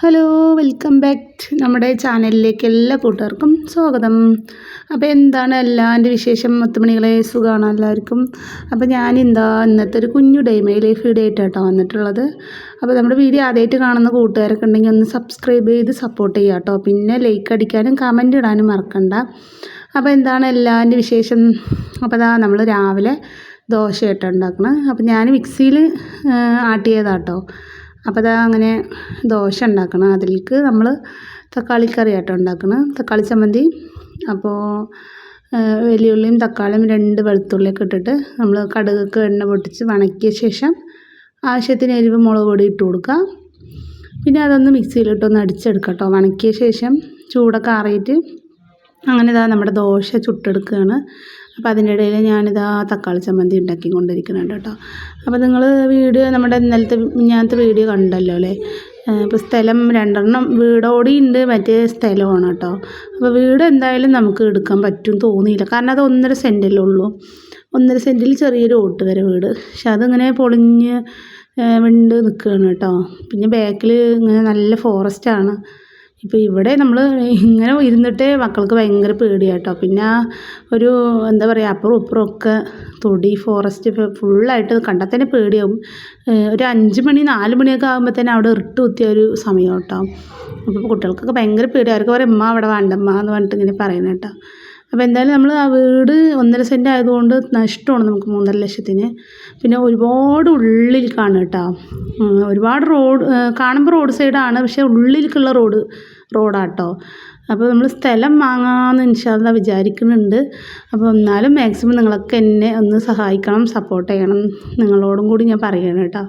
Hello, welcome back നമ്മുടെ ചാനലിലേക്ക് എല്ലാ കൂട്ടുകാർക്കും സ്വാഗതം. അപ്പോൾ എന്താണ് എല്ലാവൻ്റെ വിശേഷം? മുത്തുമണികളെ, സുഖമാണ് എല്ലാവർക്കും. അപ്പോൾ ഇന്നത്തെ ഒരു കുഞ്ഞു ഡേ ലൈഫ് വീഡിയോ ആയിട്ടാണ് വന്നിട്ടുള്ളത്. അപ്പോൾ നമ്മുടെ വീഡിയോ ആദ്യമായിട്ട് കാണുന്ന കൂട്ടുകാരൊക്കെ ഉണ്ടെങ്കിൽ ഒന്ന് സബ്സ്ക്രൈബ് ചെയ്ത് സപ്പോർട്ട് ചെയ്യുക കേട്ടോ. പിന്നെ ലൈക്ക് അടിക്കാനും കമൻറ്റ് ഇടാനും മറക്കണ്ട. അപ്പോൾ എന്താണ് എല്ലാവൻ്റെ വിശേഷം? അപ്പോൾ നമ്മൾ രാവിലെ ദോശയായിട്ടാണ് ഉണ്ടാക്കുന്നത്. അപ്പോൾ ഞാൻ മിക്സിയിൽ ആട്ടിയതാട്ടോ. അപ്പോൾ അങ്ങനെ ദോശ ഉണ്ടാക്കണം. അതിലേക്ക് നമ്മൾ തക്കാളിക്കറി ആട്ടോ ഉണ്ടാക്കണം, തക്കാളി ചമ്മന്തി. അപ്പോൾ വലിയ ഉള്ളിയും തക്കാളിയും 2 വെളുത്തുള്ളിയൊക്കെ ഇട്ടിട്ട് നമ്മൾ കടുകൊക്കെ എണ്ണ പൊട്ടിച്ച് വണക്കിയ ശേഷം ആവശ്യത്തിന് എരിവ് മുളക് പൊടി ഇട്ട് കൊടുക്കുക. പിന്നെ അതൊന്ന് മിക്സിയിലിട്ടൊന്ന് അടിച്ചെടുക്കുക കേട്ടോ. വണക്കിയ ശേഷം ചൂടൊക്കെ ആറിയിട്ട് അങ്ങനെ നമ്മുടെ ദോശ ചുട്ടെടുക്കുകയാണ്. അപ്പോൾ അതിൻ്റെ ഇടയിൽ ഞാനിതാ തക്കാളി ചമ്മന്തി ഉണ്ടാക്കിക്കൊണ്ടിരിക്കുന്നുണ്ട് കേട്ടോ. അപ്പോൾ നിങ്ങൾ വീഡിയോ നമ്മുടെ ഇന്നത്തെ വീഡിയോ കണ്ടല്ലോ അല്ലേ. ഇപ്പോൾ സ്ഥലം 2 വീടോടി ഉണ്ട്, മറ്റേ സ്ഥലമാണ് കേട്ടോ. അപ്പോൾ വീട് എന്തായാലും നമുക്ക് എടുക്കാൻ പറ്റും തോന്നിയില്ല, കാരണം അത് 1.5 സെൻറ്റല്ലേ ഉള്ളൂ. 1.5 സെൻറ്റിൽ ചെറിയൊരു ഓട്ട് വരെ വീട്. പക്ഷെ അതിങ്ങനെ പൊളിഞ്ഞ് വിണ്ട് നിൽക്കുകയാണ് കേട്ടോ. പിന്നെ ബാക്കിൽ ഇങ്ങനെ നല്ല ഫോറസ്റ്റാണ്. ഇപ്പോൾ ഇവിടെ നമ്മൾ ഇങ്ങനെ ഇരുന്നിട്ടേ മക്കൾക്ക് ഭയങ്കര പേടിയാണ് കേട്ടോ. പിന്നെ ഒരു എന്താ പറയുക, അപ്പുറം ഇപ്പുറം ഒക്കെ തൊടി, ഫോറസ്റ്റ് ഫുള്ളായിട്ട് കണ്ടാൽ തന്നെ പേടിയാവും. ഒരു 5 മണി 4 മണിയൊക്കെ ആകുമ്പോൾ തന്നെ അവിടെ ഇരുട്ട് കുത്തിയ ഒരു സമയം കേട്ടോ. അപ്പോൾ കുട്ടികൾക്കൊക്കെ ഭയങ്കര പേടിയാണ്. അവർക്ക് പറയും അമ്മ അവിടെ വേണ്ടമ്മ എന്ന് പറഞ്ഞിട്ട് ഇങ്ങനെ പറയുന്നത് കേട്ടോ. അപ്പോൾ എന്തായാലും നമ്മൾ ആ വീട് 1.5 സെൻറ്റ് ആയതുകൊണ്ട് നഷ്ടമാണ് നമുക്ക് 3.5 ലക്ഷത്തിന്. പിന്നെ ഒരുപാട് ഉള്ളിലേക്കാണ് കേട്ടോ. ഒരുപാട് റോഡ് കാണുമ്പോൾ റോഡ് സൈഡാണ്, പക്ഷേ ഉള്ളിലേക്കുള്ള റോഡാട്ടോ. അപ്പോൾ നമ്മൾ സ്ഥലം വാങ്ങാമെന്ന് ഇൻഷാ അല്ലാഹ് വിചാരിക്കുന്നുണ്ട്. അപ്പോൾ എന്നാലും മാക്സിമം നിങ്ങളൊക്കെ എന്നെ ഒന്ന് സഹായിക്കണം, സപ്പോർട്ട് ചെയ്യണം, നിങ്ങളോടും കൂടി ഞാൻ പറയണം കേട്ടോ.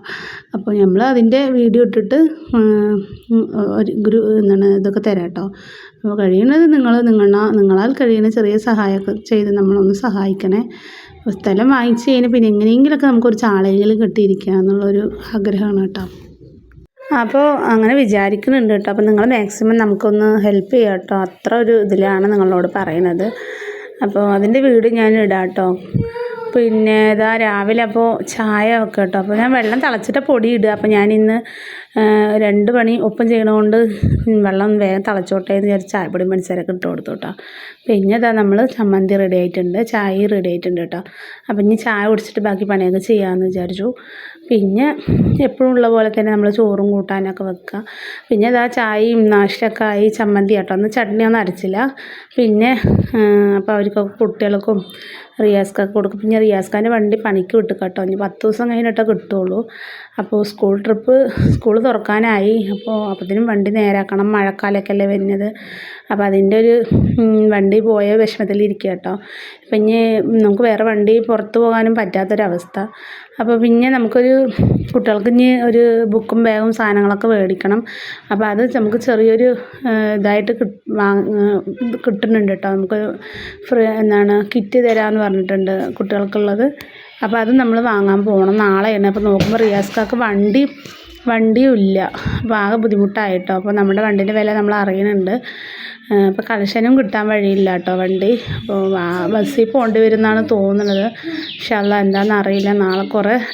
അപ്പോൾ നമ്മൾ അതിൻ്റെ വീഡിയോ ഇട്ടിട്ട് ഒരു ഇതൊക്കെ തരാം കേട്ടോ. അപ്പോൾ കഴിയുന്നത് നിങ്ങളാൽ കഴിയുന്ന ചെറിയ സഹായമൊക്കെ ചെയ്ത് നമ്മളൊന്ന് സഹായിക്കണേ. സ്ഥലം വാങ്ങിച്ച് കഴിഞ്ഞാൽ പിന്നെ എങ്ങനെയെങ്കിലുമൊക്കെ നമുക്കൊരു ചാളയെങ്കിലും കെട്ടിയിരിക്കുക എന്നുള്ളൊരു ആഗ്രഹമാണ് കേട്ടോ. അപ്പോൾ അങ്ങനെ വിചാരിക്കുന്നുണ്ട് കേട്ടോ. അപ്പോൾ നിങ്ങൾ മാക്സിമം നമുക്കൊന്ന് ഹെൽപ്പ് ചെയ്യുക കേട്ടോ. അത്ര ഒരു ഇതിലാണ് നിങ്ങളോട് പറയണത്. അപ്പോൾ അതിൻ്റെ വീഡിയോ ഞാൻ ഇടാം കേട്ടോ. പിന്നെ രാവിലെ അപ്പോൾ ചായ വെക്കുക കേട്ടോ. അപ്പോൾ ഞാൻ വെള്ളം തിളച്ചിട്ട് പൊടി ഇടുക. അപ്പോൾ ഞാനിന്ന് 2 പണി ഒപ്പം ചെയ്യണതുകൊണ്ട് വെള്ളം വേഗം തിളച്ചോട്ടെ എന്ന് വിചാരിച്ച് ചായപ്പൊടി പഞ്ചസാരയൊക്കെ ഇട്ട് കൊടുത്തു കേട്ടോ. പിന്നെ നമ്മൾ ചമ്മന്തി റെഡി ആയിട്ടുണ്ട്, ചായ റെഡി ആയിട്ടുണ്ട് കേട്ടോ. അപ്പോൾ ഇനി ചായ കുടിച്ചിട്ട് ബാക്കി പണിയൊക്കെ ചെയ്യാമെന്ന് വിചാരിച്ചു. പിന്നെ എപ്പോഴും ഉള്ള പോലെ തന്നെ നമ്മൾ ചോറും കൂട്ടാനൊക്കെ വെക്കുക. പിന്നെ ചായയും നാഷ്ടൊക്കെ ആയി. ചമ്മന്തി കേട്ടോ, ഒന്ന് ചട്നിയൊന്നും അരച്ചില്ല. പിന്നെ അപ്പോൾ അവർക്കൊക്കെ കുട്ടികൾക്കും റിയാസ്ക്കൊക്കെ കൊടുക്കും. പിന്നെ റിയാസ്ഖാൻ്റെ വണ്ടി പണിക്ക് വിട്ടു കേട്ടോ. ഇനി 10 ദിവസം കഴിഞ്ഞിട്ടേ കിട്ടുള്ളൂ. അപ്പോൾ സ്കൂൾ തുറക്കാനായി. അപ്പോഴത്തേനും വണ്ടി നേരാക്കണം. മഴക്കാലമൊക്കെ അല്ലേ വരുന്നത്. അപ്പോൾ അതിൻ്റെ ഒരു വണ്ടി പോയ വിഷമത്തിലിരിക്കുക കേട്ടോ. അപ്പം ഇനി നമുക്ക് വേറെ വണ്ടി പുറത്ത് പോകാനും പറ്റാത്തൊരവസ്ഥ. അപ്പോൾ പിന്നെ കുട്ടികൾക്ക് ഇനി ഒരു ബുക്കും ബാഗും സാധനങ്ങളൊക്കെ മേടിക്കണം. അപ്പോൾ അത് നമുക്ക് ചെറിയൊരു ഇതായിട്ട് കിട്ടുന്നുണ്ട് കേട്ടോ. നമുക്ക് കിറ്റ് തരാമെന്ന് പറഞ്ഞിട്ടുണ്ട് കുട്ടികൾക്കുള്ളത്. അപ്പോൾ അത് നമ്മൾ വാങ്ങാൻ പോകണം, നാളെയാണ്. അപ്പോൾ നോക്കുമ്പോൾ റിയാസ്ക്കാക്ക് വണ്ടിയും ഇല്ല. അപ്പോൾ ആകെ ബുദ്ധിമുട്ടായിട്ടോ. അപ്പോൾ നമ്മുടെ വണ്ടീൻ്റെ വില നമ്മൾ അറിയുന്നുണ്ട്. അപ്പോൾ കളക്ഷനും കിട്ടാൻ വഴിയില്ല കേട്ടോ വണ്ടി. അപ്പോൾ ബസ്സിൽ പോകേണ്ടി വരുമെന്നാണ് തോന്നുന്നത്. പക്ഷേ എന്താണെന്ന് അറിയില്ല. നാളെ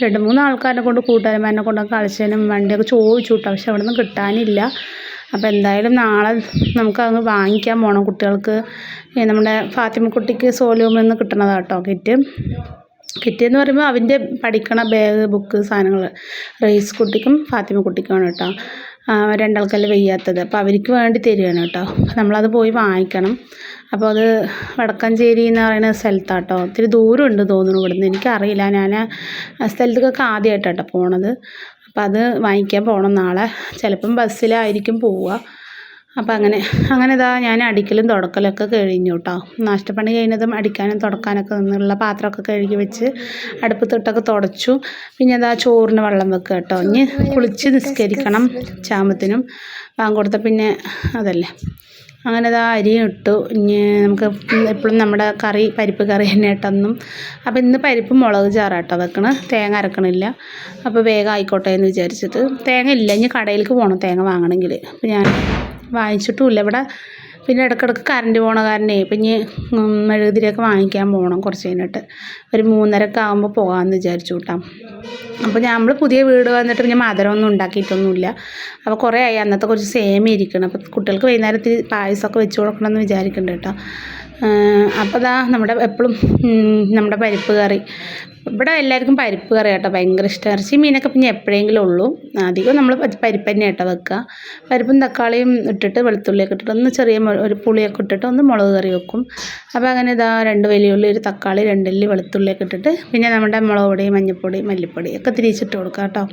2-3 ആൾക്കാരെ കൊണ്ട്, കൂട്ടുകാരന്മാരെ കൊണ്ടൊക്കെ കളക്ഷനും വണ്ടിയൊക്കെ ചോദിച്ചു കേട്ടോ. പക്ഷെ അവിടെ നിന്ന് കിട്ടാനില്ല. അപ്പോൾ എന്തായാലും നാളെ നമുക്കങ്ങ് വാങ്ങിക്കാൻ പോകണം. കുട്ടികൾക്ക് നമ്മുടെ ഫാത്തിമക്കുട്ടിക്ക് സോലൂമെന്ന് കിട്ടണതാണ് കേട്ടോ കിറ്റ് എന്ന് പറയുമ്പോൾ അവൻ്റെ പഠിക്കണ ബാഗ്, ബുക്ക്, സാധനങ്ങൾ. റൈസ് കുട്ടിക്കും ഫാത്തിമക്കുട്ടിക്കുമാണ് കേട്ടോ. 2 ആൾക്കല്ലേ വയ്യാത്തത്. അപ്പോൾ അവർക്ക് വേണ്ടി തരികയാണ് കേട്ടോ. നമ്മളത് പോയി വാങ്ങിക്കണം. അപ്പോൾ അത് വടക്കഞ്ചേരി എന്ന് പറയുന്ന സ്ഥലത്താട്ടോ. ഒത്തിരി ദൂരമുണ്ട് തോന്നുന്നു ഇവിടുന്ന്, എനിക്കറിയില്ല. ഞാൻ ആ സ്ഥലത്തേക്കൊക്കെ ആദ്യമായിട്ടാട്ടോ പോണത്. അപ്പോൾ അത് വാങ്ങിക്കാൻ പോകണം നാളെ. ചിലപ്പം ബസ്സിലായിരിക്കും പോവുക. അപ്പോൾ അങ്ങനെ ഞാൻ അടിക്കലും തുടക്കലൊക്കെ കഴിഞ്ഞു കേട്ടോ. നാഷ്ടപ്പണി കഴിഞ്ഞതും അടിക്കാനും തുടക്കാനൊക്കെ നിന്നുള്ള പാത്രമൊക്കെ കഴുകി വെച്ച് അടുപ്പത്തിട്ടൊക്കെ തുടച്ചു. പിന്നെ ചോറിന് വെള്ളം വെക്കുക കേട്ടോ. ഇനി കുളിച്ച് നിസ്കരിക്കണം. ചാമത്തിനും കൊടുത്ത പിന്നെ അതല്ലേ. അങ്ങനെ അരിയും ഇട്ടു. ഇനി നമുക്ക് എപ്പോഴും നമ്മുടെ പരിപ്പ് കറി തന്നെ ഇട്ടൊന്നും. അപ്പോൾ ഇന്ന് പരിപ്പ് മുളക് ചാറാട്ടോ വെക്കണം, തേങ്ങ അരക്കണില്ല. അപ്പോൾ വേഗം ആയിക്കോട്ടെ എന്ന് വിചാരിച്ചിട്ട്. തേങ്ങ ഇല്ല, ഇനി കടയിലേക്ക് പോകണം തേങ്ങ വാങ്ങണമെങ്കിൽ. അപ്പോൾ ഞാൻ വാങ്ങിച്ചിട്ടുമില്ല. ഇവിടെ പിന്നെ ഇടയ്ക്കിടയ്ക്ക് കറണ്ട് പോണ കാരണേ ഇപ്പം ഇനി മെഴുകുതിരിയൊക്കെ വാങ്ങിക്കാൻ പോകണം കുറച്ച് കഴിഞ്ഞിട്ട്. ഒരു 3:30 ആകുമ്പോൾ പോകാമെന്ന് വിചാരിച്ചു കേട്ടോ. അപ്പോൾ നമ്മൾ പുതിയ വീട് വന്നിട്ട് പിന്നെ മധുരമൊന്നും ഉണ്ടാക്കിയിട്ടൊന്നുമില്ല. അപ്പോൾ കുറേ ആയി അന്നത്തെ കുറച്ച് സേമിയ ഇരിക്കണം. അപ്പോൾ കുട്ടികൾക്ക് വൈകുന്നേരത്തിൽ പായസമൊക്കെ വെച്ച് കൊടുക്കണമെന്ന് വിചാരിക്കുന്നുണ്ട് കേട്ടോ. അപ്പോൾ ഇതാ നമ്മുടെ എപ്പോഴും നമ്മുടെ പരിപ്പ് കറി. ഇവിടെ എല്ലാവർക്കും പരിപ്പ് കറി കേട്ടോ ഭയങ്കര ഇഷ്ടം. ഇറച്ചി മീനൊക്കെ പിന്നെ എപ്പോഴെങ്കിലും ഉള്ളൂ. അധികം നമ്മൾ പരിപ്പ് തന്നെ കേട്ടോ വെക്കുക. പരിപ്പും തക്കാളിയും ഇട്ടിട്ട് വെളുത്തുള്ളിയൊക്കെ ഇട്ടിട്ട് ഒന്ന് ചെറിയ ഒരു പുളിയൊക്കെ ഇട്ടിട്ട് ഒന്ന് മുളക് കറി വെക്കും. അപ്പോൾ അങ്ങനെ ഇതാ 2 വലിയ ഉള്ളി, 1 തക്കാളി, 2 അല്ലി വെളുത്തുള്ളിയൊക്കെ ഇട്ടിട്ട് പിന്നെ നമ്മുടെ മുളക് പൊടി, മഞ്ഞൾപ്പൊടി, മല്ലിപ്പൊടി ഒക്കെ തിരിച്ചിട്ട് കൊടുക്കുക കേട്ടോ.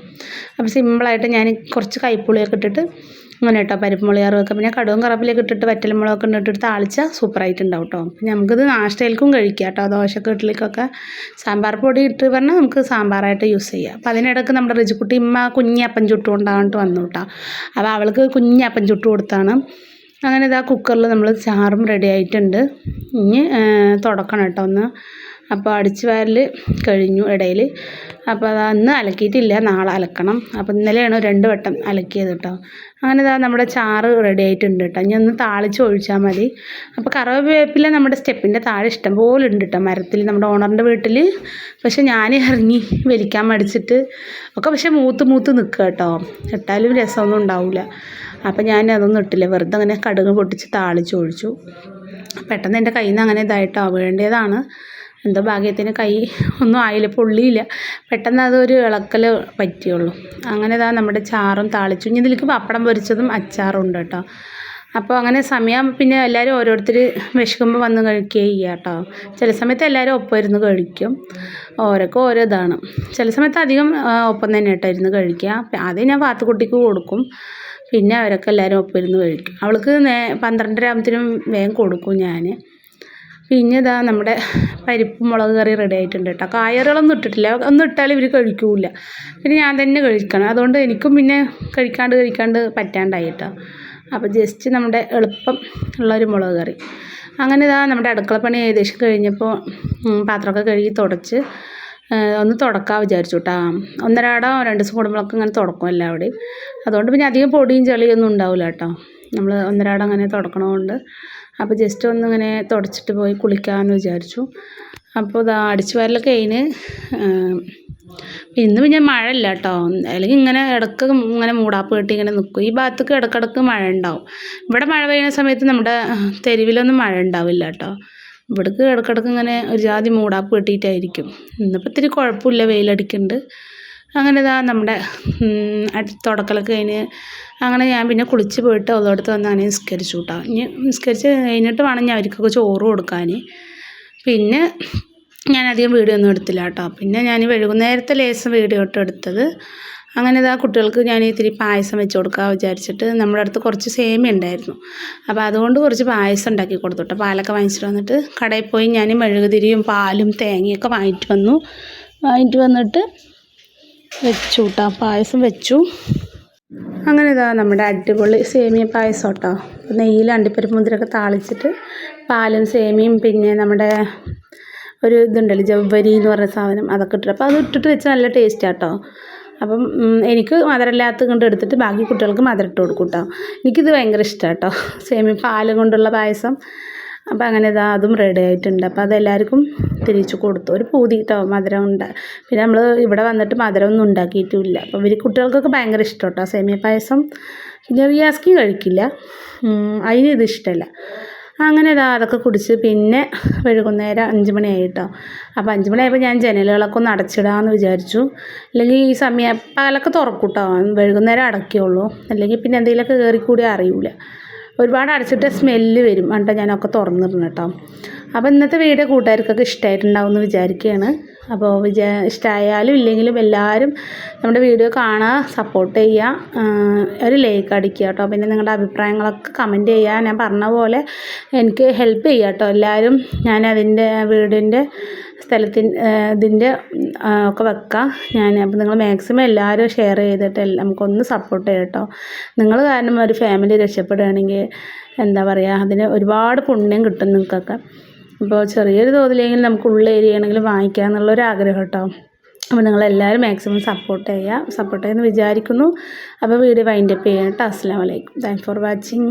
അപ്പോൾ സിമ്പിളായിട്ട് ഞാൻ കുറച്ച് കൈപ്പുളിയൊക്കെ ഇട്ടിട്ട് അങ്ങനെ കേട്ടോ പരിപ്പ് മുളക് വെക്കുക. പിന്നെ കടുവും കറിവേപ്പിലയൊക്കെ ഇട്ടിട്ട് വറ്റൽമുളകൊക്കെ ഇട്ടിട്ട് താളിച്ചാൽ സൂപ്പറായിട്ടുണ്ടാവും കേട്ടോ. പിന്നെ നമുക്കിത് നാഷ്ടയിൽക്കും കഴിക്കാം കേട്ടോ. ദോശക്ക് ഇഡ്ഡലിക്കൊക്കെ സാമ്പാർ പൊടി ഇട്ട് പറഞ്ഞാൽ നമുക്ക് സാമ്പാറായിട്ട് യൂസ് ചെയ്യാം. അപ്പോൾ അതിനിടയ്ക്ക് നമ്മുടെ റിജിക്കുട്ടി കുഞ്ഞപ്പം ചുട്ടു കൊണ്ടായിട്ട് വന്നു കേട്ടോ. അപ്പോൾ അവൾക്ക് കുഞ്ഞപ്പം ചുട്ടു കൊടുത്താണ്. അങ്ങനെ ഇതാ കുക്കറിൽ നമ്മൾ ചാറും റെഡി ആയിട്ടുണ്ട്. ഇനി തുടക്കണം കേട്ടോ ഒന്ന്. അപ്പോൾ അടിച്ച് വാരൽ കഴിഞ്ഞു ഇടയിൽ. അപ്പോൾ അത് അന്ന് അലക്കിയിട്ടില്ല, നാളെ അലക്കണം. അപ്പോൾ ഇന്നലെയാണ് 2 വട്ടം അലക്കിയത് കേട്ടോ. അങ്ങനെ ഇതാ നമ്മുടെ ചാറ് റെഡി ആയിട്ടുണ്ട് കേട്ടോ. ഇനി ഒന്ന് താളിച്ച് ഒഴിച്ചാൽ മതി. അപ്പോൾ കറിവേപ്പില നമ്മുടെ സ്റ്റെപ്പിൻ്റെ താഴെ ഇഷ്ടം പോലെ ഉണ്ട് കേട്ടോ മരത്തിൽ, നമ്മുടെ ഓണറിൻ്റെ വീട്ടിൽ. പക്ഷെ ഞാൻ ഇറങ്ങി വലിക്കാൻ മടിച്ചിട്ട് ഒക്കെ പക്ഷേ മൂത്ത് നിൽക്കുക കേട്ടോ. ഇട്ടാലും രസമൊന്നും ഉണ്ടാവില്ല. അപ്പോൾ ഞാൻ അതൊന്നും ഇട്ടില്ല, വെറുതെ അങ്ങനെ കടുക് പൊട്ടിച്ച് താളിച്ച് ഒഴിച്ചു. പെട്ടെന്ന് എൻ്റെ കയ്യിൽ നിന്ന് അങ്ങനെ ഇതായിട്ടോ വേണ്ടതാണ്. എന്തോ ഭാഗ്യത്തിന് കൈ ഒന്നും ആയില്ല, പൊള്ളിയില്ല. പെട്ടെന്ന് അതൊരു ഇളക്കൽ പറ്റിയുള്ളൂ. അങ്ങനെ ഇതാ നമ്മുടെ ചാറും താളിച്ചു. ഇനി ഇതിലേക്ക് പപ്പടം പൊരിച്ചതും അച്ചാറും ഉണ്ട് കേട്ടോ. അപ്പോൾ അങ്ങനെ സമയം പിന്നെ എല്ലാവരും ഓരോരുത്തർ വിശക്കുമ്പോൾ വന്ന് കഴിക്കുകയും ചെയ്യുക കേട്ടോ. ചില സമയത്ത് എല്ലാവരും ഒപ്പം ഇരുന്ന് കഴിക്കും. ഓരോക്കെ ഓരോ ഇതാണ്. ചില സമയത്ത് അധികം ഒപ്പം തന്നെ കേട്ടോ ഇരുന്ന് കഴിക്കുക. ആദ്യം ഞാൻ പാത്തുക്കുട്ടിക്ക് കൊടുക്കും, പിന്നെ അവരൊക്കെ എല്ലാവരും ഒപ്പം ഇരുന്ന് കഴിക്കും. അവൾക്ക് 12:30 ആകുമ്പോഴത്തേനും വേഗം കൊടുക്കും ഞാൻ. പിന്നെ ഇതാ നമ്മുടെ പരിപ്പ് മുളക് കറി റെഡി ആയിട്ടുണ്ട് കേട്ടോ. കായറുകളൊന്നും ഇട്ടിട്ടില്ല, ഒന്നും ഇട്ടാലും ഇവർ കഴിക്കൂല. പിന്നെ ഞാൻ തന്നെ കഴിക്കണം. അതുകൊണ്ട് എനിക്കും പിന്നെ കഴിക്കാണ്ട് പറ്റാണ്ടായി കേട്ടോ. അപ്പോൾ ജസ്റ്റ് നമ്മുടെ എളുപ്പം ഉള്ളൊരു മുളക് കറി. അങ്ങനെ ഇതാ നമ്മുടെ അടുക്കളപ്പണി ഏകദേശം കഴിഞ്ഞപ്പോൾ പാത്രമൊക്കെ കഴുകി തുടച്ച് ഒന്ന് തുടക്കാൻ വിചാരിച്ചു കേട്ടോ. 1-2 ദിവസം കൂടുമ്പോഴൊക്കെ ഇങ്ങനെ തുടക്കും എല്ലാവിടെയും. അതുകൊണ്ട് പിന്നെ അധികം പൊടിയും ചെളിയൊന്നും ഉണ്ടാവില്ല കേട്ടോ. നമ്മൾ 1-2 അങ്ങനെ തുടക്കണതുകൊണ്ട്. അപ്പോൾ ജസ്റ്റ് ഒന്നിങ്ങനെ തുടച്ചിട്ട് പോയി കുളിക്കാമെന്ന് വിചാരിച്ചു. അപ്പോൾ ഇതാ അടിച്ചു വാരലൊക്കെ കഴിഞ്ഞ്. ഇന്ന് പിന്നെ മഴ ഇല്ല കേട്ടോ. അല്ലെങ്കിൽ ഇങ്ങനെ ഇടയ്ക്ക് ഇങ്ങനെ മൂടാപ്പ് കെട്ടി ഇങ്ങനെ നിൽക്കും. ഈ ഭാഗത്തേക്ക് ഇടയ്ക്കിടയ്ക്ക് മഴ ഉണ്ടാവും. ഇവിടെ മഴ പെയ്യുന്ന സമയത്ത് നമ്മുടെ തെരുവിലൊന്നും മഴ ഉണ്ടാവില്ല കേട്ടോ. ഇവിടേക്ക് ഇടയ്ക്കിടയ്ക്ക് ഇങ്ങനെ ഒരു ജാതി മൂടാപ്പ് കെട്ടിയിട്ടായിരിക്കും. ഇന്നിപ്പോൾ ഇത്തിരി കുഴപ്പമില്ല, വെയിലടിക്കുന്നുണ്ട്. അങ്ങനെ ഇതാ നമ്മുടെ തുടക്കലൊക്കെ കഴിഞ്ഞ് അങ്ങനെ ഞാൻ പിന്നെ കുളിച്ച് പോയിട്ട് ഉള്ളടത്ത് വന്ന് അങ്ങനെ നിസ്കരിച്ചു കേട്ടോ. ഇനി നിസ്കരിച്ച് കഴിഞ്ഞിട്ട് വേണം ഞാൻ അവർക്കൊക്കെ ചോറ് കൊടുക്കാൻ. പിന്നെ ഞാനധികം വീഡിയോ ഒന്നും എടുത്തില്ല കേട്ടോ. പിന്നെ ഞാൻ വൈകുന്നേരത്തെ ലേസം വീഡിയോ ഇട്ട് എടുത്തത്. അങ്ങനെ ഇതാ കുട്ടികൾക്ക് ഞാൻ ഇത്തിരി പായസം വെച്ച് കൊടുക്കാൻ വിചാരിച്ചിട്ട് നമ്മുടെ അടുത്ത് കുറച്ച് സേമിയ ഉണ്ടായിരുന്നു. അപ്പോൾ അതുകൊണ്ട് കുറച്ച് പായസം ഉണ്ടാക്കി കൊടുത്തു കേട്ടോ. പാലൊക്കെ വാങ്ങിച്ചിട്ട് വന്നിട്ട് കടയിൽ പോയി ഞാൻ മെഴുകുതിരിയും പാലും തേങ്ങയൊക്കെ വാങ്ങിയിട്ട് വന്നിട്ട് വെച്ചു കേട്ടോ. പായസം വെച്ചു. അങ്ങനെ ഇതാ നമ്മുടെ അടിപൊളി സേമിയ പായസം കേട്ടോ. നെയ്യിൽ അണ്ടിപ്പരിപ്പ് മുന്തിരിയൊക്കെ താളിച്ചിട്ട് പാലും സേമിയയും പിന്നെ നമ്മുടെ ഒരു ഇതുണ്ടല്ലോ ജവ്വരി എന്ന് പറഞ്ഞ സാധനം, അതൊക്കെ ഇട്ടിട്ട് അപ്പോൾ അത് ഇട്ടിട്ട് വെച്ചാൽ നല്ല ടേസ്റ്റാണ് കേട്ടോ. അപ്പം എനിക്ക് മധുരമില്ലാത്ത കൊണ്ട് എടുത്തിട്ട് ബാക്കി കുട്ടികൾക്ക് മധുരം ഇട്ട് കൊടുക്കും കേട്ടോ. എനിക്കിത് ഭയങ്കര ഇഷ്ടമാണ് കേട്ടോ, സേമിയ പാലും കൊണ്ടുള്ള പായസം. അപ്പോൾ അങ്ങനെ ഇതാ അതും റെഡി ആയിട്ടുണ്ട്. അപ്പോൾ അതെല്ലാവർക്കും തിരിച്ചു കൊടുത്തു. ഒരു പൂതി കേട്ടോ മധുരം ഉണ്ട്. പിന്നെ നമ്മൾ ഇവിടെ വന്നിട്ട് മധുരമൊന്നും ഉണ്ടാക്കിയിട്ടുമില്ല. അപ്പോൾ ഇവർ കുട്ടികൾക്കൊക്കെ ഭയങ്കര ഇഷ്ടം കേട്ടോ സേമിയ പായസം. പിന്നെ റിയാസ്കി കഴിക്കില്ല, അതിന് ഇത് ഇഷ്ടമല്ല. അങ്ങനെ ഇതാ അതൊക്കെ കുടിച്ച് പിന്നെ വൈകുന്നേരം 5 മണിയായി കേട്ടോ. അപ്പോൾ 5 മണിയായപ്പോൾ ഞാൻ ജനലുകളൊക്കെ ഒന്ന് അടച്ചിടാമെന്ന് വിചാരിച്ചു. അല്ലെങ്കിൽ ഈ സമയം പകലൊക്കെ തുറക്കും കേട്ടോ, വൈകുന്നേരം അടയ്ക്കുള്ളൂ. അല്ലെങ്കിൽ പിന്നെ എന്തെങ്കിലുമൊക്കെ കയറിക്കൂടി അറിയില്ല. ഒരുപാട് അടച്ചിട്ട് സ്മെല്ല് വരും എന്നിട്ട് ഞാനൊക്കെ തുറന്നിരുന്നു കേട്ടോ. അപ്പോൾ ഇന്നത്തെ വീഡിയോ കൂട്ടുകാർക്കൊക്കെ ഇഷ്ടമായിട്ടുണ്ടാവും എന്ന് വിചാരിക്കുകയാണ്. അപ്പോൾ ഇഷ്ടമായാലും ഇല്ലെങ്കിലും എല്ലാവരും നമ്മുടെ വീഡിയോ കാണുക, സപ്പോർട്ട് ചെയ്യുക, ഒരു ലൈക്ക് അടിക്കുക കേട്ടോ. പിന്നെ നിങ്ങളുടെ അഭിപ്രായങ്ങളൊക്കെ കമൻറ്റ് ചെയ്യുക. ഞാൻ പറഞ്ഞ പോലെ എനിക്ക് ഹെൽപ്പ് ചെയ്യുക കേട്ടോ എല്ലാവരും. ഞാൻ അതിൻ്റെ വീടിൻ്റെ ഇതിൻ്റെ ഒക്കെ വെക്കാം ഞാൻ. അപ്പോൾ നിങ്ങൾ മാക്സിമം എല്ലാവരും ഷെയർ ചെയ്തിട്ട് നമുക്കൊന്ന് സപ്പോർട്ട് ചെയ്യാം കേട്ടോ. നിങ്ങൾ കാരണം ഒരു ഫാമിലി രക്ഷപ്പെടുകയാണെങ്കിൽ എന്താ പറയുക, അതിന് ഒരുപാട് പുണ്യം കിട്ടും നിങ്ങൾക്കൊക്കെ. അപ്പോൾ ചെറിയൊരു തോതിലെങ്കിലും നമുക്ക് ഉള്ള ഏരിയ ആണെങ്കിലും വാങ്ങിക്കുക എന്നുള്ളൊരു ആഗ്രഹം കേട്ടോ. അപ്പോൾ നിങ്ങളെല്ലാവരും മാക്സിമം സപ്പോർട്ട് ചെയ്യുമെന്ന് വിചാരിക്കുന്നു. അപ്പോൾ വീഡിയോ വൈൻഡപ്പ് ചെയ്യാം കേട്ടോ. അസ്സലാമു അലൈക്കും. Thanks for watching.